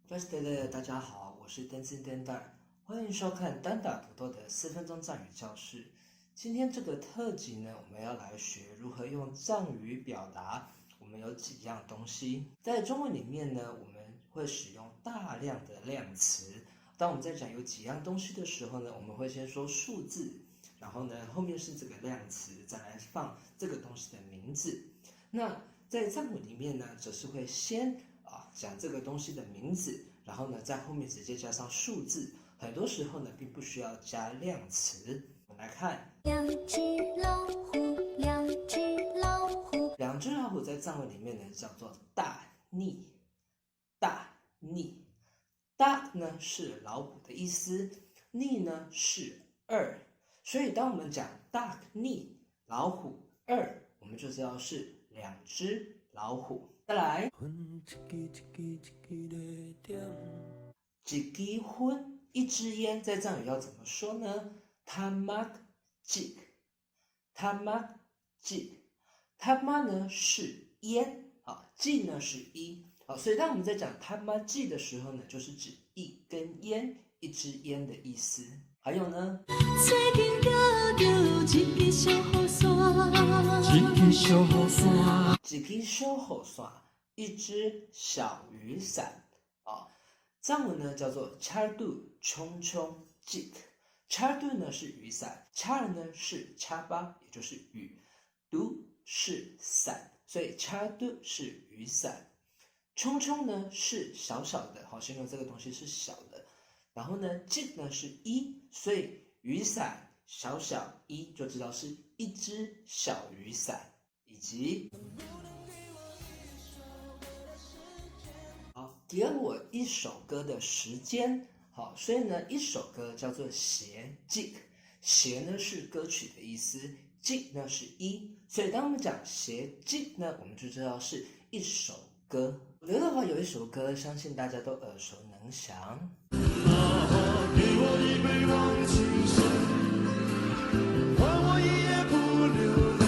Just 大家好，我是登森登蛋，欢迎收看单打独斗的4分钟藏语教室。今天这个特辑呢，我们要来学如何用藏语表达。我们有几样东西，在中文里面呢，我们会使用大量的量词。当我们在讲有几样东西的时候呢，我们会先说数字，然后呢，后面是这个量词，再来放这个东西的名字。那在藏文里面呢，则是会先讲这个东西的名字，然后呢，在后面直接加上数字。很多时候呢，并不需要加量词。我们来看，两只老虎，两只老虎。两只老虎在藏文里面呢叫做大逆，大逆。大呢是老虎的意思，逆呢是二，所以当我们讲大逆老虎二，我们就知道是两只老虎。再来，一支烟，一支烟，在藏语要怎么说呢？他妈吉，他妈吉，他妈呢是烟啊，吉呢是一。好，所以当我们在讲他妈记的时候呢，就是指一根烟、一支烟的意思。还有呢，最近钓到一支小雨伞，一支小雨伞，一支小雨伞，一支小雨伞啊。藏文呢叫做 chardu 冲冲 jik，chardu 呢是雨伞 ，char 呢是插巴，也就是雨 ，du 是伞，所以 chardu 是雨伞。冲冲呢是小小的，好，形容这个东西是小的。然后呢 jik 呢是一，所以雨伞小小一就知道是一只小雨伞，以及好，给我一首歌的时间。好，所以呢，一首歌叫做鞋 jik， 鞋呢是歌曲的意思 ，jik 呢是一，所以当我们讲鞋 jik 呢，我们就知道是一首歌。刘德华有一首歌，相信大家都耳熟能详。给我一杯忘情水，换我一夜不流泪。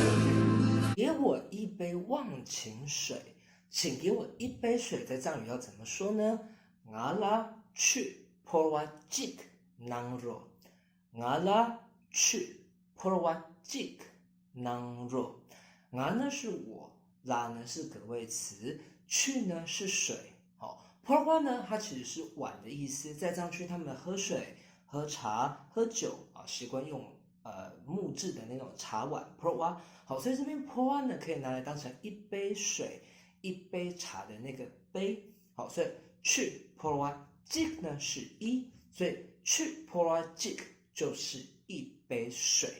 给我一杯忘情水，请给我一杯水，在藏语要怎么说呢？我拉去破瓦吉克囊肉，我拉去破瓦吉克囊肉。我呢是我，拉呢是格谓词。去呢是水，好 p o r w a 呢它其实是碗的意思，在藏区他们喝水、喝茶、喝酒习惯用木质的那种茶碗 p o r w a 好，所以这边 p o r w a 呢可以拿来当成一杯水、一杯茶的那个杯，好，所以去 p o r w a jik 呢是一，所以去 p o r w a jik 就是一杯水。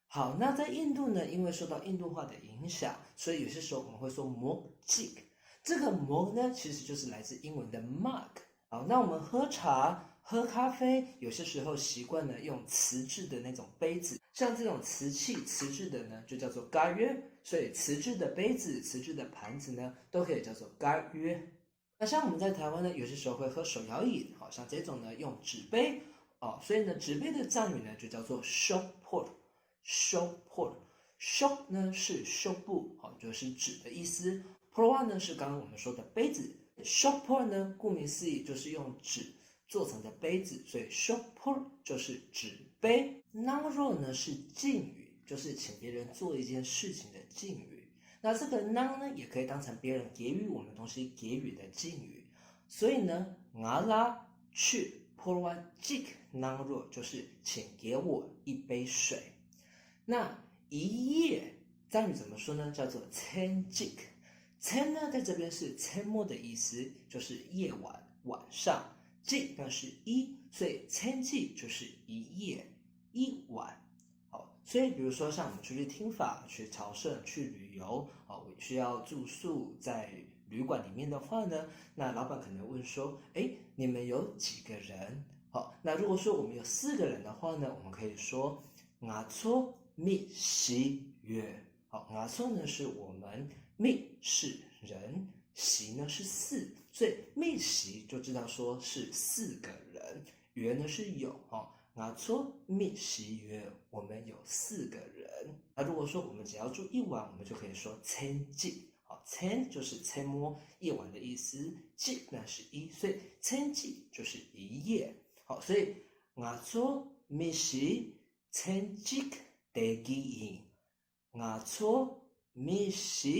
好，那在印度呢，因为受到印度化的影响，所以有些时候我们会说 mug jik。这个 mug 呢，其实就是来自英文的 mug。好，那我们喝茶、喝咖啡，有些时候习惯呢用瓷质的那种杯子，像这种瓷器、瓷质的呢，就叫做嘎约。所以瓷质的杯子、瓷质的盘子呢，都可以叫做嘎约。那像我们在台湾呢，有些时候会喝手摇饮，好像这种呢用纸杯所以呢纸杯的藏语呢就叫做 shop pot，shop pot。shop 呢是 shop 布，就是纸的意思。Porwa 呢是刚刚我们说的杯子 ，shopper 呢顾名思义就是用纸做成的杯子，所以 shopper 就是纸杯。Nangro 呢是敬语，就是请别人做一件事情的敬语。那这个 nang 呢也可以当成别人给予我们东西给予的敬语，所以呢，我拉去 Porwa jik nangro 就是请给我一杯水。那一夜藏语怎么说呢？叫做 ten jik。ten 呢，在这边是阡陌的意思，就是夜晚、晚上。jik 呢是一，所以10季就是一夜、一晚。好，所以比如说像我们出去听法、去朝圣、去旅游，需要住宿在旅馆里面的话呢，那老板可能问说，你们有几个人？好，那如果说我们有4个人的话呢，我们可以说我错密西约。好，我错呢是我们。密是人，席呢是4，所以密席就知道说是4个人，约呢是有我错密席约，我们有4个人。那如果说我们只要住1晚，我们就可以说10季。好，千就是千摸夜晚的意思，季呢是一，所以千季就是一夜。好，所以我做咪是千季地基营，我做咪是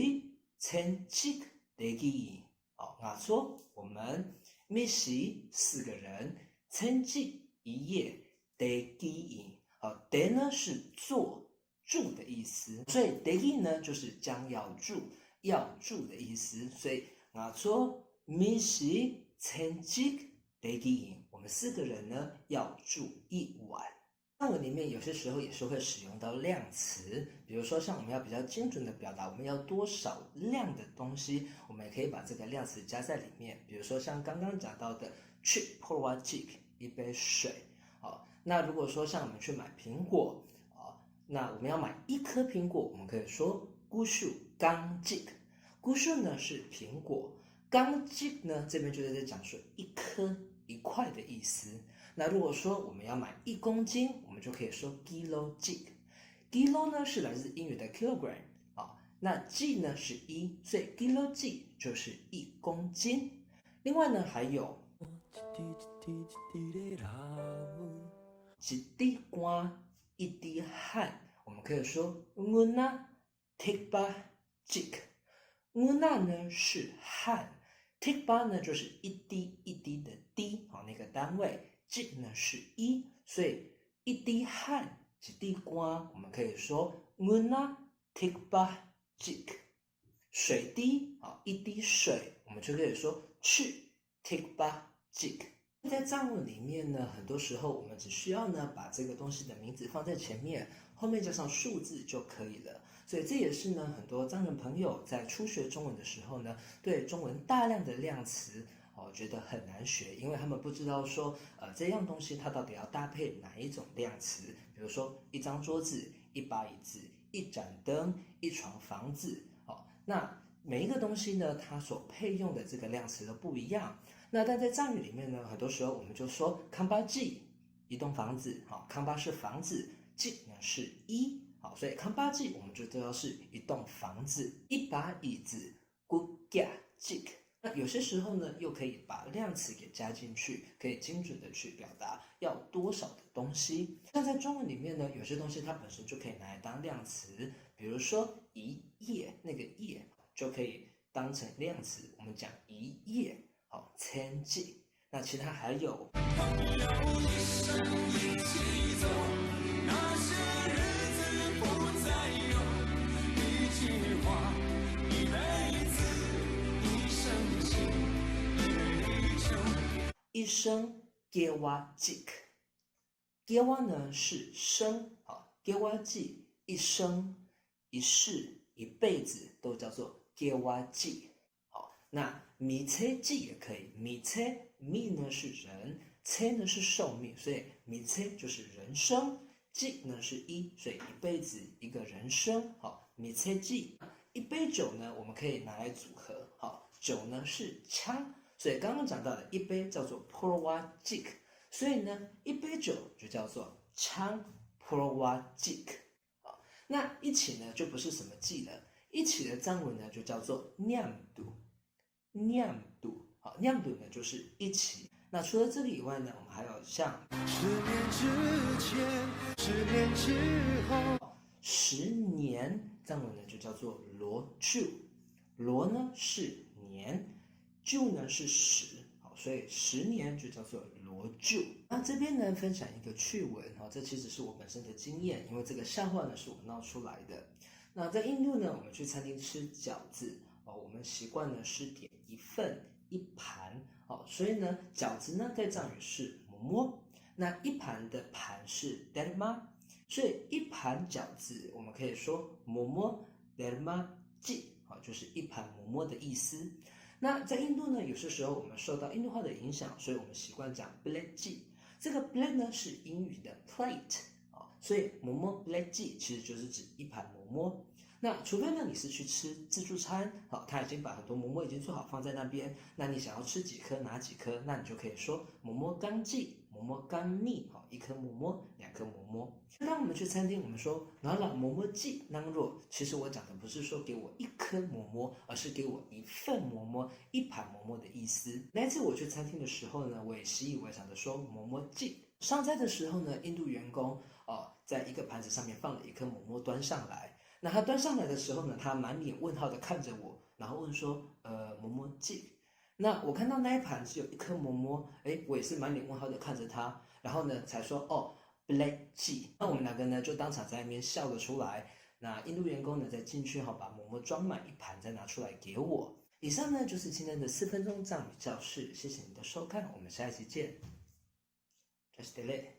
千季地基营。好，我做我们咪是4个人，千季一夜地基营。好，地呢是做住的意思，所以地基呢就是将要住。要住的意思，所以我做咪是千季地基营，我们4个人呢要住1晚。汉文里面有些时候也是会使用到量词，比如说像我们要比较精准的表达我们要多少量的东西，我们也可以把这个量词加在里面。比如说像刚刚讲到的去破瓦吉一杯水，那如果说像我们去买苹果，那我们要买1颗苹果，我们可以说孤树刚吉。孤树呢是苹果，刚吉呢这边就是在讲说1颗1块的意思。那如果说我们要买1公斤，我们就可以说 kilo g。kilo 呢是来自英语的 kilogram 那 g 呢是1，所以 kilo g 就是1公斤。另外呢还有一滴汗一滴汗，我们可以说我那 take ba jig。我那呢是汗 ，take ba 呢就是一滴一滴的滴，那个单位。jig 呢是1，所以一滴汗一滴汗，我们可以说我那 take ba jig。水滴一滴水，我们就可以说去 take ba jig。在藏文里面呢，很多时候我们只需要呢把这个东西的名字放在前面，后面加上数字就可以了。所以这也是呢很多藏人朋友在初学中文的时候呢，对中文大量的量词觉得很难学，因为他们不知道说这样东西它到底要搭配哪一种量词。比如说1张桌子、1把椅子、1盏灯、1床房子，那每一个东西呢，它所配用的这个量词都不一样。那但在藏语里面呢，很多时候我们就说康巴记一栋房子，康巴是房子，记呢是1，所以康巴记我们就知道是一栋房子。1把椅子，古架记。那有些时候呢，又可以把量词给加进去，可以精准的去表达要多少的东西。像在中文里面呢，有些东西它本身就可以拿来当量词，比如说一页，那个页就可以当成量词，我们讲一页。千季，那其他还有一生给我吉，给我呢是生，给我吉一生一世一辈子都叫做给我吉。那米车季也可以，米车米呢是人，车呢是寿命，所以米车就是人生，季呢是1，所以一辈子一个人生。米车季。一杯酒呢，我们可以拿来组合，酒呢是枪，所以刚刚讲到的一杯叫做 purwa jik， 所以呢一杯酒就叫做枪 purwa jik。那一起呢就不是什么季了，一起的藏文呢就叫做酿度。酿度，酿度呢就是一起。那除了这个以外呢，我们还有像10年之前，10年之后，10年藏文呢就叫做罗柱，罗呢是年，柱呢是10，所以10年就叫做罗柱。那这边呢分享一个趣闻，这其实是我本身的经验，因为这个笑话呢是我闹出来的。那在印度呢，我们去餐厅吃饺子，我们习惯呢是点1份1盘，所以呢饺子呢在藏语是馍馍，那1盘的盘是 derma， 所以1盘饺子我们可以说馍馍 derma ji， 就是1盘馍馍的意思。那在印度呢，有些时候我们受到印度话的影响，所以我们习惯讲 plate ji， 这个 plate 呢是英语的 plate， 所以馍馍 plate ji 其实就是指1盘馍馍。那除非呢你是去吃自助餐，他已经把很多馍已经做好放在那边，那你想要吃几颗拿几颗，那你就可以说馍馍刚记，馍馍干蜜，好，一颗馍馍，两颗馍馍。当我们去餐厅，我们说拿了馍馍记囊若，其实我讲的不是说给我一颗馍馍，而是给我一份馍馍、一盘馍馍的意思。那一次我去餐厅的时候呢，我也习以为常的说馍馍记。上菜的时候呢，印度员工在一个盘子上面放了一颗馍馍端上来。那他端上来的时候呢，他满脸问号的看着我，然后问说馍馍记。那我看到那一盘只有一颗馍馍，我也是满脸问号的看着他，然后呢才说black tea。那我们两个呢就当场在那边笑了出来。那印度员工呢再进去把馍馍装满一盘，再拿出来给我。以上呢就是今天的4分钟藏语教室，谢谢你的收看，我们下一期见。Just delay。